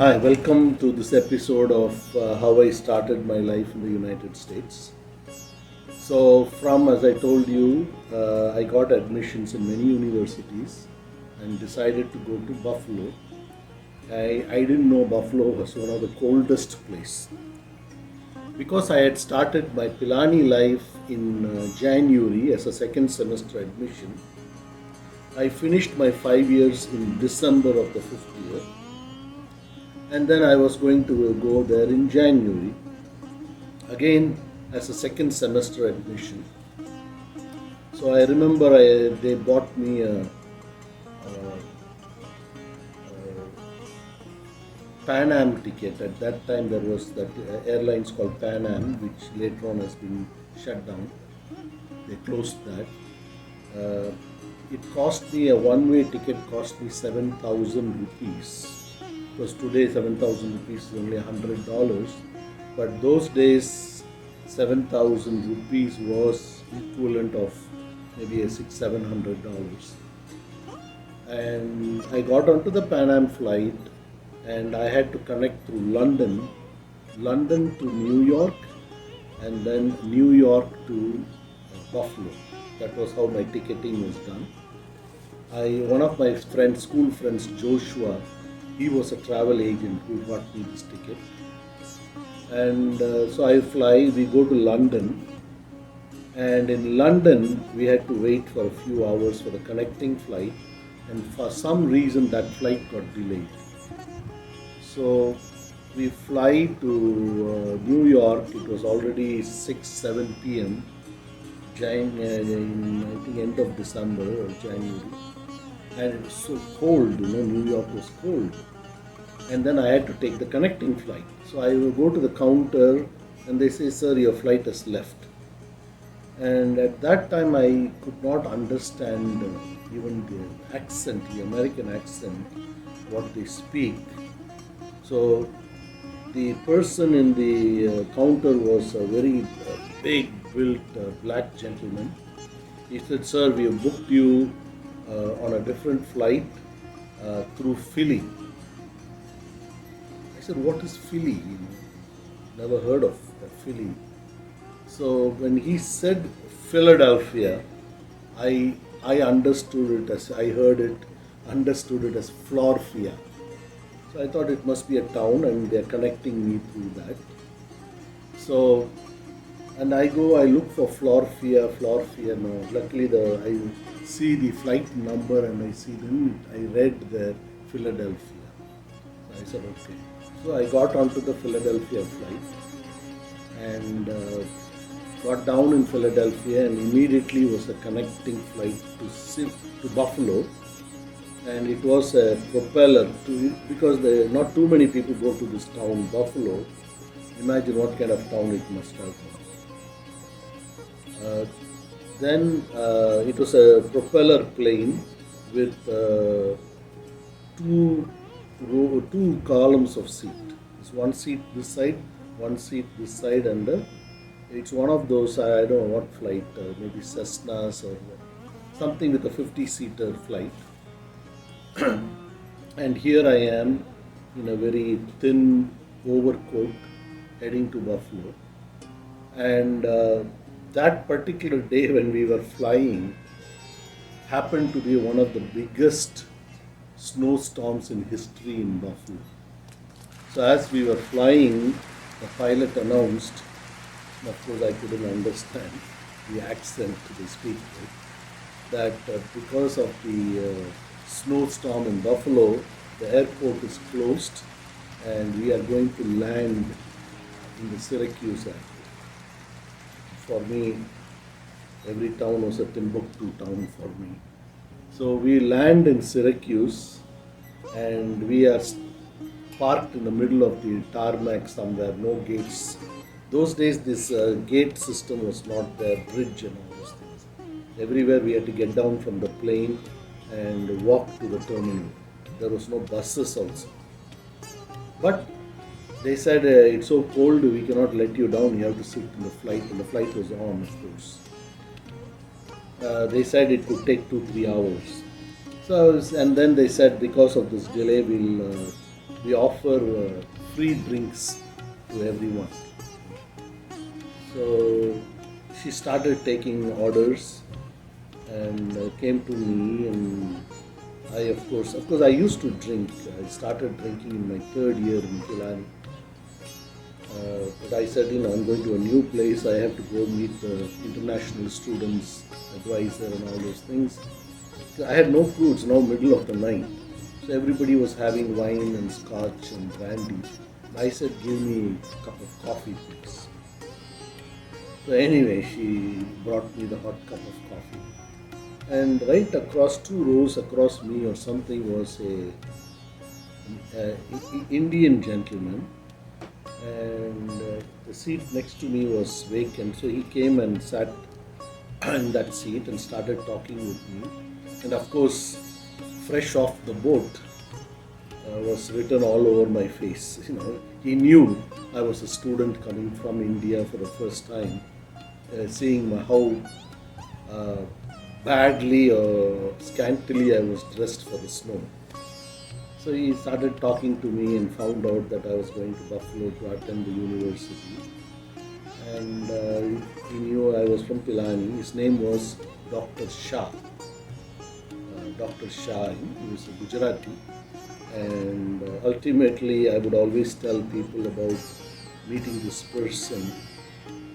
Hi, welcome to this episode of how I started my life in the United States. As I told you, I got admissions in many universities and decided to go to Buffalo. I didn't know Buffalo was one of the coldest place because I had started my Pilani life in January as a second semester admission. I finished my 5 years in December of the fifth year, and then I was going to go there in January again as a second semester admission. So I remember they bought me a Pan Am ticket. At that time, there was that airlines called Pan Am, which later on has been shut down. They closed that. Uh, it cost me a one-way ticket. Cost me 7,000 rupees. Because today 7,000 rupees is only $100, but those days 7,000 rupees was equivalent of maybe a $600-700. And I got onto the Pan Am flight, and I had to connect through London to New York, and then New York to Buffalo. That was how my ticketing was done. One of my friends, school friends, Joshua, he was a travel agent who got me this ticket. And so I fly, we go to London, and in London we had to wait for a few hours for the connecting flight, and for some reason that flight got delayed. So we fly to New York. It was already 6-7 p.m. In I think end of December or January, and it was so cold. New York was cold, and then I had to take the connecting flight. So I will go to the counter, and they say, "Sir, your flight has left." And at that time, I could not understand even the accent, the American accent, what they speak. So the person in the counter was a very big built black gentleman. He said, "Sir, we have booked you on a different flight through Philly." I said, "What is Philly?" Never heard of Philly. So when he said Philadelphia, I understood it as understood it as Florfia. So I thought it must be a town, and they're connecting me through that. So, and I look for Florfia. No, luckily I see the flight number, and I read there Philadelphia. So I said okay. So I got onto the Philadelphia flight, and got down in Philadelphia, and immediately was a connecting flight to Buffalo. And it was a propeller because not too many people go to this town, Buffalo. Imagine what kind of town it must have been. Then it was a propeller plane with two columns of seat. It's one seat this side, one seat this side, and it's one of those, I don't know what flight, maybe Cessnas or something with a 50-seater flight. And here I am in a very thin overcoat heading to Buffalo. And that particular day when we were flying happened to be one of the biggest snowstorms in history in Buffalo. So as we were flying, the pilot announced, and of course I couldn't understand the accent they speak with, that because of the snowstorm in Buffalo, the airport is closed, and we are going to land in the Syracuse airport. For me, every town was a Timbuktu town for me. So we land in Syracuse, and we are parked in the middle of the tarmac somewhere, no gates. Those days, this gate system was not there, bridge and all those things. Everywhere we had to get down from the plane and walk to the terminal. There was no buses also. But they said, "It's so cold, we cannot let you down, you have to sit in the flight." And the flight was on, of course. They said it could take 2-3 hours. And then they said, because of this delay, we'll we offer free drinks to everyone. So she started taking orders and came to me, and of course, I used to drink. I started drinking in my third year in Pilani. But I said, I'm going to a new place. I have to go meet the international students advisor and all those things. So I had no clue. It's now middle of the night. So everybody was having wine and scotch and brandy. I said, give me a cup of coffee, please. So anyway, she brought me the hot cup of coffee. And right across, 2 rows across me or something, was a Indian gentleman, and the seat next to me was vacant. So he came and sat in that seat and started talking with me. And of course, fresh off the boat, was written all over my face. He knew I was a student coming from India for the first time, seeing how uh, badly or scantily I was dressed for the snow. So he started talking to me and found out that I was going to Buffalo to attend the university. And he knew I was from Pilani. His name was Dr. Shah. Dr. Shah, he was a Gujarati. And ultimately, I would always tell people about meeting this person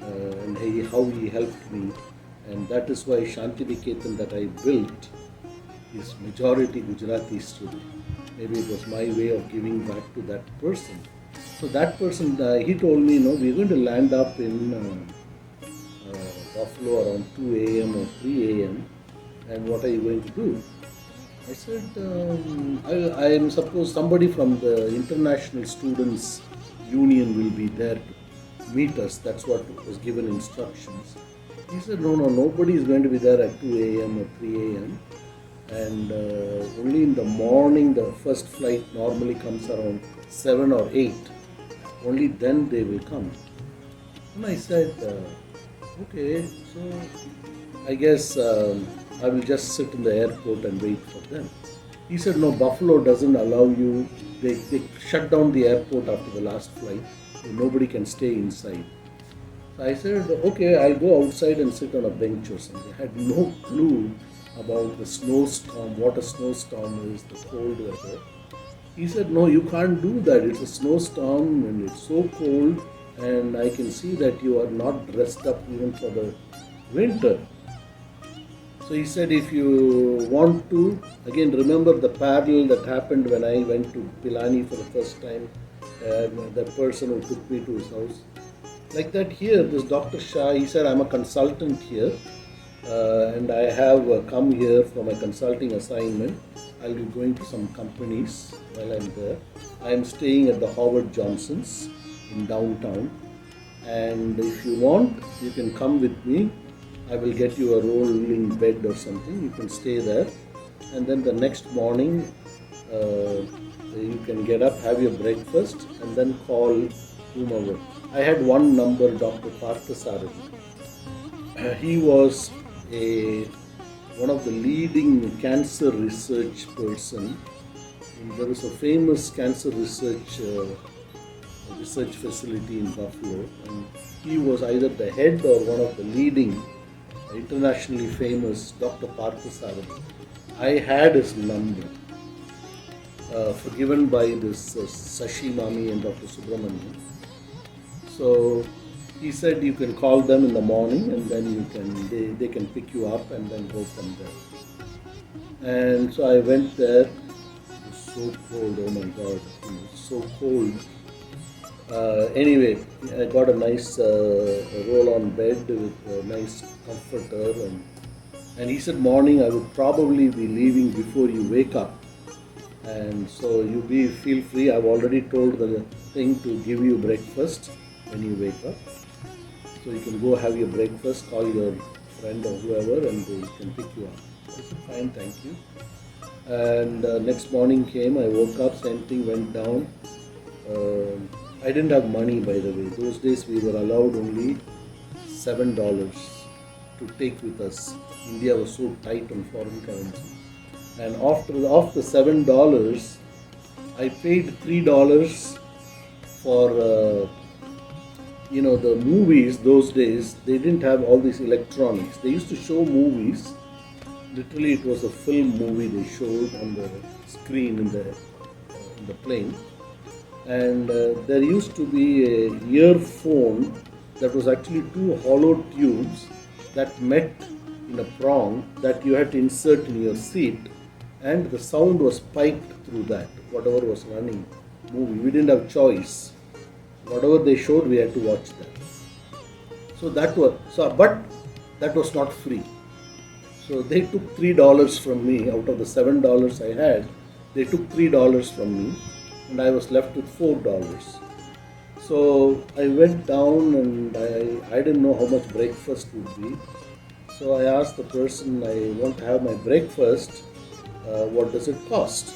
and how he helped me. And that is why Shantiniketan that I built is majority Gujaratis today. Maybe it was my way of giving back to that person. So that person, he told me, we're going to land up in Buffalo around 2 a.m. or 3 a.m. And what are you going to do? I said, I am suppose somebody from the International Students Union will be there to meet us. That's what was given instructions. He said, no, nobody is going to be there at 2 a.m. or 3 a.m. And only in the morning, the first flight normally comes around 7 or 8. Only then they will come. And I said, okay, so I guess I will just sit in the airport and wait for them. He said, no, Buffalo doesn't allow you. They shut down the airport after the last flight. So nobody can stay inside. So I said, okay, I'll go outside and sit on a bench or something. I had no clue about the snowstorm, what a snowstorm is, the cold weather. He said, no, you can't do that. It's a snowstorm and it's so cold, and I can see that you are not dressed up even for the winter. So he said, if you want to, again, remember the parallel that happened when I went to Pilani for the first time, the person who took me to his house. Like that here, this Dr. Shah, he said, I'm a consultant here, and I have come here for my consulting assignment. I'll be going to some companies while I'm there. I am staying at the Howard Johnson's in downtown, and if you want, you can come with me. I will get you a rolling bed or something. You can stay there, and then the next morning you can get up, have your breakfast, and then call whomever. I had one number, Dr. Parthasarathi. He was one of the leading cancer research person. There was a famous cancer research facility in Buffalo, and he was either the head or one of the leading, internationally famous Dr. Parthasarathi. I had his number, given by this Sashi Mami and Dr. Subramanian. So he said you can call them in the morning, and then they can pick you up and then go from there. And so I went there. It was so cold. Oh my God, it was so cold. Anyway, I got a nice roll-on bed with a nice comforter, and he said morning I would probably be leaving before you wake up, and so feel free. I've already told the thing to give you breakfast when you wake up, so you can go have your breakfast, call your friend or whoever, and they can pick you up. I said fine, thank you. And next morning came, I woke up, same thing, went down. I didn't have money, by the way. Those days we were allowed only $7 to take with us. India was so tight on foreign currency. And off the $7, I paid $3 for the movies. Those days they didn't have all these electronics. They used to show movies. Literally, it was a film movie they showed on the screen in the plane, and there used to be a earphone that was actually two hollow tubes that met in a prong that you had to insert in your seat, and the sound was piped through that, whatever was running movie. We didn't have choice. Whatever they showed, we had to watch that. But that was not free. So they took $3 from me out of the $7 I had. They took $3 from me, and I was left with $4. So I went down, and I didn't know how much breakfast would be. So I asked the person, I want to have my breakfast. What does it cost?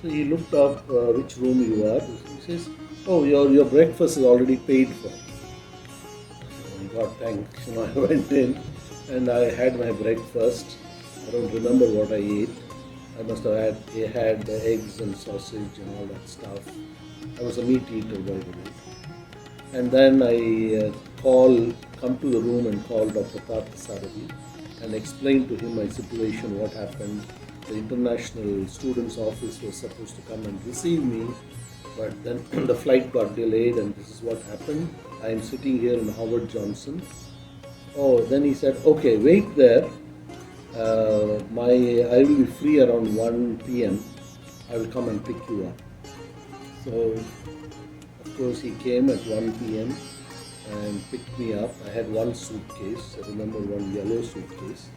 So he looked up which room you are. He says, "Oh, your breakfast is already paid for." Oh my God, thanks. I went in and I had my breakfast. I don't remember what I ate. I must have had eggs and sausage and all that stuff. I was a meat eater, by the way. And then I come to the room and call Dr. Parthasarathy and explain to him my situation, what happened. The international students office was supposed to come and receive me, but then the flight got delayed, and this is what happened. I am sitting here in Howard Johnson. Oh, then he said, okay, wait there. I will be free around 1 p.m. I will come and pick you up. So, of course, he came at 1 p.m. and picked me up. I had one suitcase. I remember one yellow suitcase.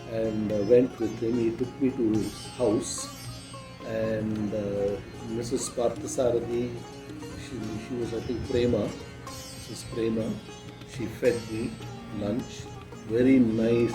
And went with him. He took me to his house, and Mrs. Parthasarathy, she was, I think, Prema, Mrs. Prema. She fed me lunch. Very nice